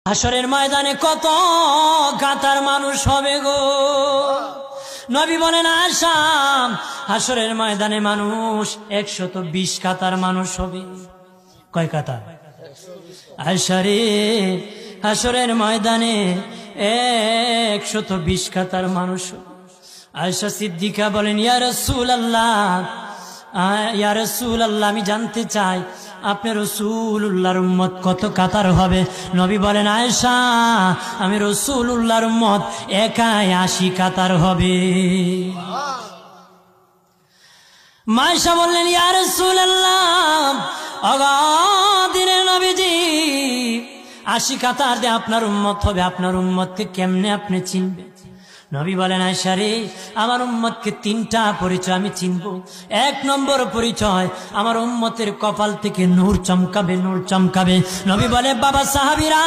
হাসরের ময়দানে কত কাতার মানুষ হবে গো। নবী বলেন আয়েশা, হাসরের ময়দানে মানুষ 120 কাতার মানুষ হবে। কয় কাতার? আয়েশা রে, হাসরের ময়দানে 120 কাতার মানুষ হবে। আয়েশা সিদ্দিকা বলেন ইয়া রাসূলুল্লাহ, ইয়া রাসূলুল্লাহ, আমি জানতে চাই আপনি রাসূলুল্লাহর উম্মত কত কাতার হবে? নবী বলেন আয়েশা, আমি রাসূলুল্লাহর উম্মত একাই 80 কাতার হবে। আয়েশা বললেন ইয়া রাসূলুল্লাহ, দিনের নবীজি 80 কাতার দিয়ে আপনার উম্মত হবে, আপনার উম্মতকে কেমনে আপনি চিনবেন? নবী বলেন আয়েশা রে, আমার উম্মতকে 3টা পরিচয় আমি চিনব। 1 নম্বর পরিচয়, আমার উম্মতের কপাল থেকে নূর চমকাবে, নূর চমকাবে। নবী বলে বাবা সাহাবীরা,